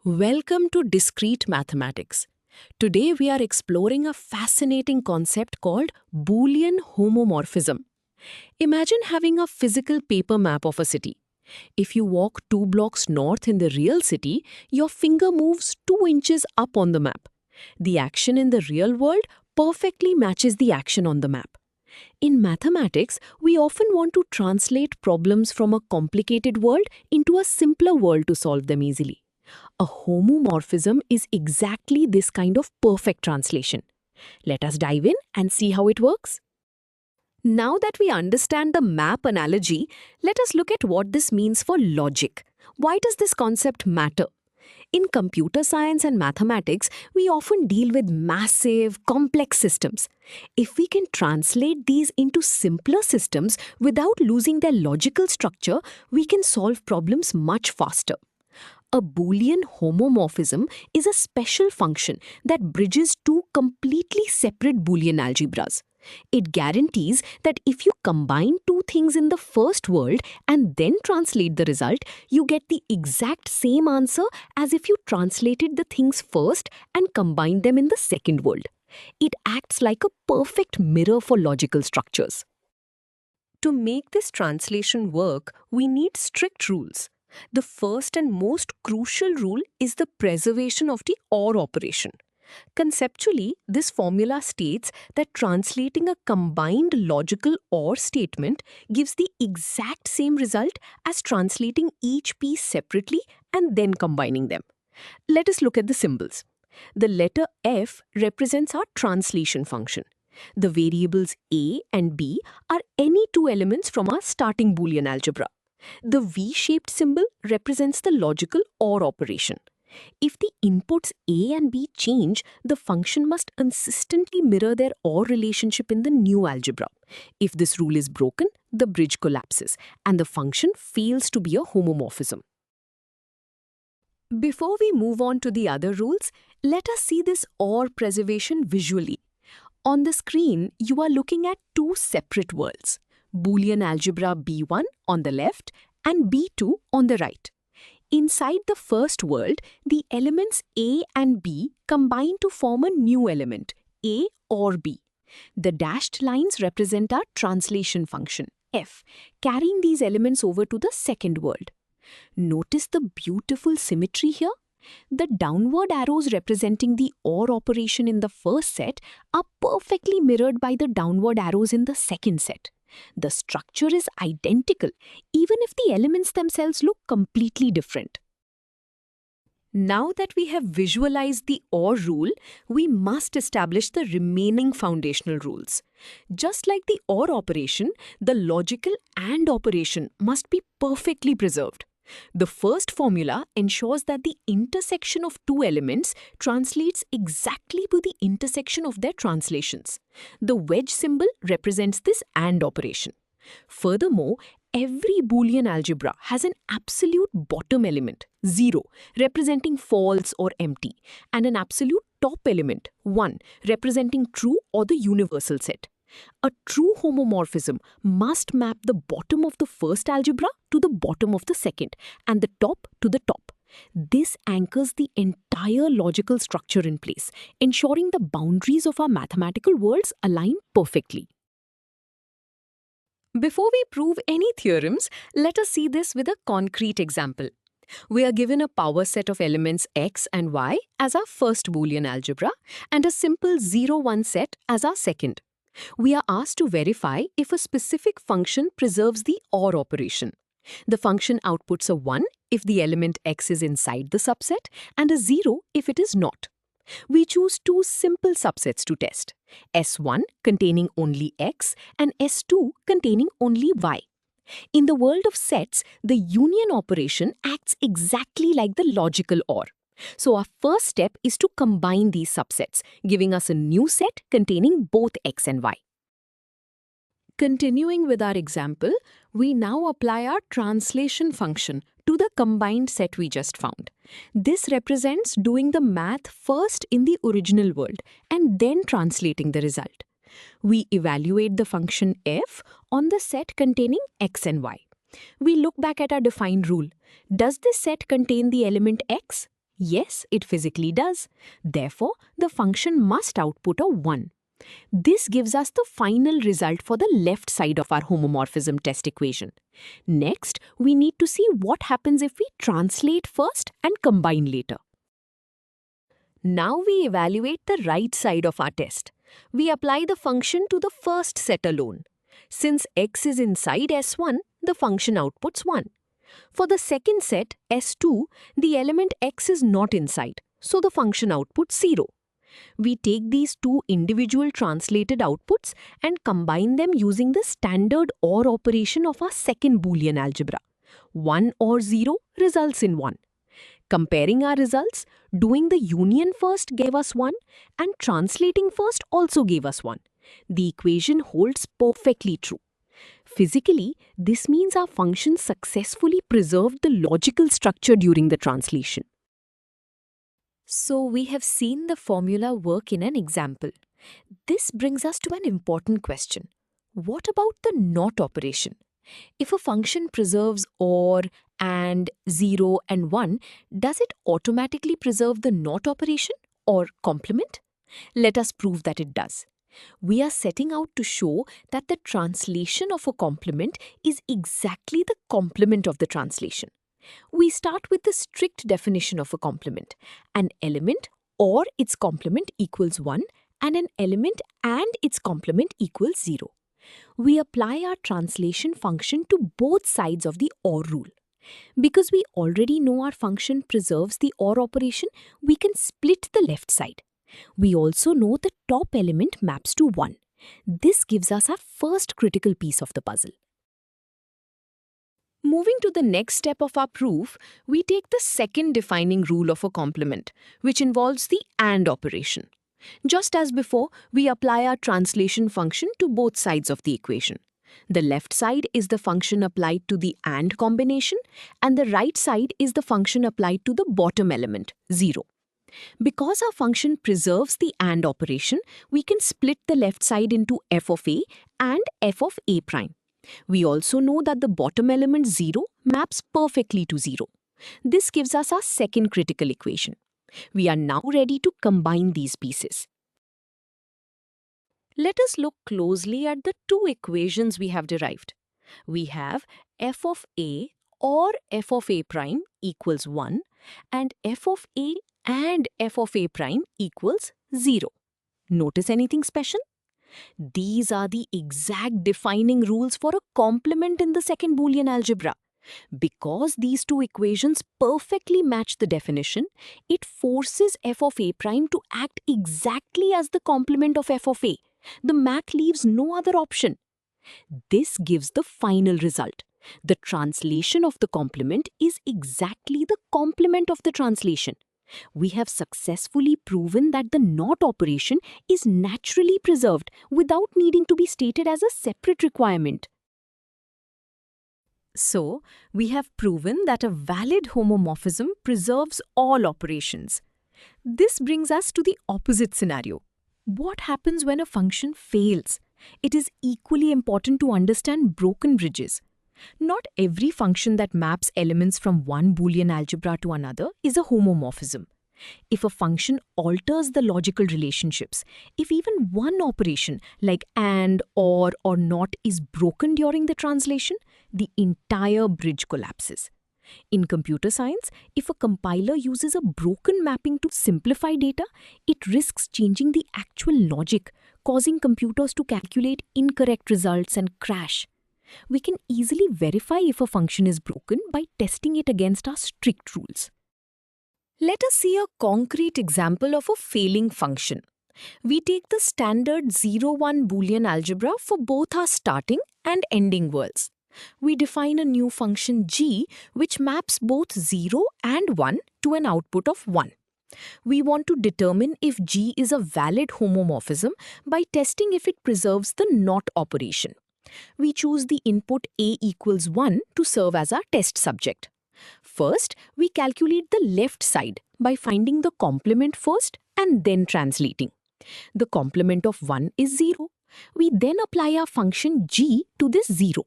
Welcome to Discrete Mathematics. Today we are exploring a fascinating concept called Boolean Homomorphism. Imagine having a physical paper map of a city. If you walk 2 blocks north in the real city, your finger moves 2 inches up on the map. The action in the real world perfectly matches the action on the map. In mathematics, we often want to translate problems from a complicated world into a simpler world to solve them easily. A homomorphism is exactly this kind of perfect translation. Let us dive in and see how it works. Now that we understand the map analogy, let us look at what this means for logic. Why does this concept matter? In computer science and mathematics, we often deal with massive, complex systems. If we can translate these into simpler systems without losing their logical structure, we can solve problems much faster. A Boolean homomorphism is a special function that bridges two completely separate Boolean algebras. It guarantees that if you combine two things in the first world and then translate the result, you get the exact same answer as if you translated the things first and combined them in the second world. It acts like a perfect mirror for logical structures. To make this translation work, we need strict rules. The first and most crucial rule is the preservation of the OR operation. Conceptually, this formula states that translating a combined logical OR statement gives the exact same result as translating each piece separately and then combining them. Let us look at the symbols. The letter F represents our translation function. The variables A and B are any two elements from our starting Boolean algebra. The V-shaped symbol represents the logical OR operation. If the inputs A and B change, the function must consistently mirror their OR relationship in the new algebra. If this rule is broken, the bridge collapses, and the function fails to be a homomorphism. Before we move on to the other rules, let us see this OR preservation visually. On the screen, you are looking at two separate worlds. Boolean algebra B1 on the left and B2 on the right. Inside the first world, the elements A and B combine to form a new element, A or B. The dashed lines represent our translation function, F, carrying these elements over to the second world. Notice the beautiful symmetry here? The downward arrows representing the OR operation in the first set are perfectly mirrored by the downward arrows in the second set. The structure is identical, even if the elements themselves look completely different. Now that we have visualized the OR rule, we must establish the remaining foundational rules. Just like the OR operation, the logical AND operation must be perfectly preserved. The first formula ensures that the intersection of two elements translates exactly to the intersection of their translations. The wedge symbol represents this AND operation. Furthermore, every Boolean algebra has an absolute bottom element, 0, representing false or empty, and an absolute top element, 1, representing true or the universal set. A true homomorphism must map the bottom of the first algebra to the bottom of the second, and the top to the top. This anchors the entire logical structure in place, ensuring the boundaries of our mathematical worlds align perfectly. Before we prove any theorems, let us see this with a concrete example. We are given a power set of elements x and y as our first Boolean algebra and a simple 0-1 set as our second. We are asked to verify if a specific function preserves the OR operation. The function outputs a 1 if the element x is inside the subset and a 0 if it is not. We choose two simple subsets to test, S1 containing only x and S2 containing only y. In the world of sets, the union operation acts exactly like the logical OR. So our first step is to combine these subsets, giving us a new set containing both x and y. Continuing with our example, we now apply our translation function to the combined set we just found. This represents doing the math first in the original world and then translating the result. We evaluate the function f on the set containing x and y. We look back at our defined rule. Does this set contain the element x? Yes, it physically does. Therefore, the function must output a 1. This gives us the final result for the left side of our homomorphism test equation. Next, we need to see what happens if we translate first and combine later. Now we evaluate the right side of our test. We apply the function to the first set alone. Since x is inside S1, the function outputs 1. For the second set, S2, the element x is not inside, so the function outputs 0. We take these two individual translated outputs and combine them using the standard OR operation of our second Boolean algebra. 1 or 0 results in 1. Comparing our results, doing the union first gave us 1 and translating first also gave us 1. The equation holds perfectly true. Physically, this means our function successfully preserved the logical structure during the translation. So we have seen the formula work in an example. This brings us to an important question. What about the NOT operation? If a function preserves OR, AND, 0 and 1, does it automatically preserve the NOT operation or complement? Let us prove that it does. We are setting out to show that the translation of a complement is exactly the complement of the translation. We start with the strict definition of a complement. An element or its complement equals 1 and an element and its complement equals 0. We apply our translation function to both sides of the OR rule. Because we already know our function preserves the OR operation, we can split the left side. We also know the top element maps to 1. This gives us our first critical piece of the puzzle. Moving to the next step of our proof, we take the second defining rule of a complement, which involves the AND operation. Just as before, we apply our translation function to both sides of the equation. The left side is the function applied to the AND combination, and the right side is the function applied to the bottom element, 0. Because our function preserves the AND operation, we can split the left side into f of a and f of a prime. We also know that the bottom element 0 maps perfectly to 0. This gives us our second critical equation. We are now ready to combine these pieces. Let us look closely at the two equations we have derived. We have f of a or f of a prime equals 1 and f of a and f of a prime equals 0. Notice anything special? These are the exact defining rules for a complement in the second Boolean algebra. Because these two equations perfectly match the definition, it forces f of a prime to act exactly as the complement of f of a. The math leaves no other option. This gives the final result. The translation of the complement is exactly the complement of the translation. We have successfully proven that the NOT operation is naturally preserved without needing to be stated as a separate requirement. So, we have proven that a valid homomorphism preserves all operations. This brings us to the opposite scenario. What happens when a function fails? It is equally important to understand broken bridges. Not every function that maps elements from one Boolean algebra to another is a homomorphism. If a function alters the logical relationships, if even one operation like AND, OR, or NOT is broken during the translation, the entire bridge collapses. In computer science, if a compiler uses a broken mapping to simplify data, it risks changing the actual logic, causing computers to calculate incorrect results and crash. We can easily verify if a function is broken by testing it against our strict rules. Let us see a concrete example of a failing function. We take the standard 0-1 Boolean algebra for both our starting and ending worlds. We define a new function g which maps both 0 and 1 to an output of 1. We want to determine if g is a valid homomorphism by testing if it preserves the NOT operation. We choose the input a equals 1 to serve as our test subject. First, we calculate the left side by finding the complement first and then translating. The complement of 1 is 0. We then apply our function g to this 0.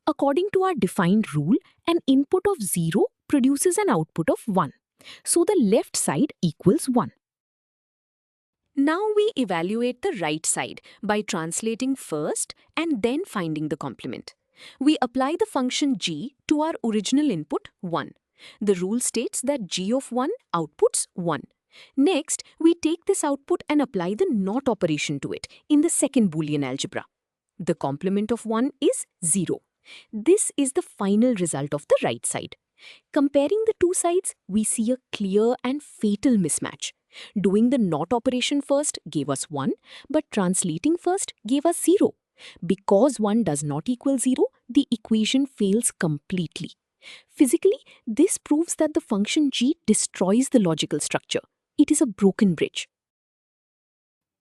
According to our defined rule, an input of 0 produces an output of 1. So the left side equals 1. Now we evaluate the right side by translating first and then finding the complement. We apply the function g to our original input 1. The rule states that g of 1 outputs 1. Next, we take this output and apply the NOT operation to it in the second Boolean algebra. The complement of 1 is 0. This is the final result of the right side. Comparing the two sides, we see a clear and fatal mismatch. Doing the NOT operation first gave us 1, but translating first gave us 0. Because 1 does not equal 0, the equation fails completely. Physically, this proves that the function g destroys the logical structure. It is a broken bridge.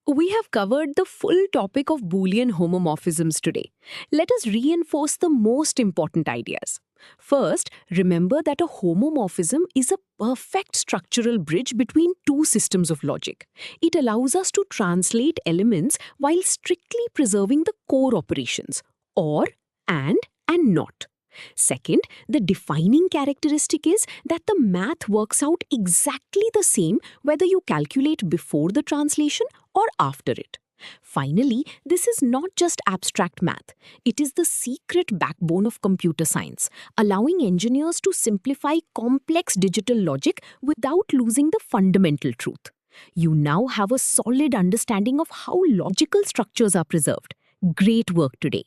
We have covered the full topic of Boolean homomorphisms today. Let us reinforce the most important ideas. First, remember that a homomorphism is a perfect structural bridge between two systems of logic. It allows us to translate elements while strictly preserving the core operations, or, and not. Second, the defining characteristic is that the math works out exactly the same whether you calculate before the translation or after it. Finally, this is not just abstract math. It is the secret backbone of computer science, allowing engineers to simplify complex digital logic without losing the fundamental truth. You now have a solid understanding of how logical structures are preserved. Great work today.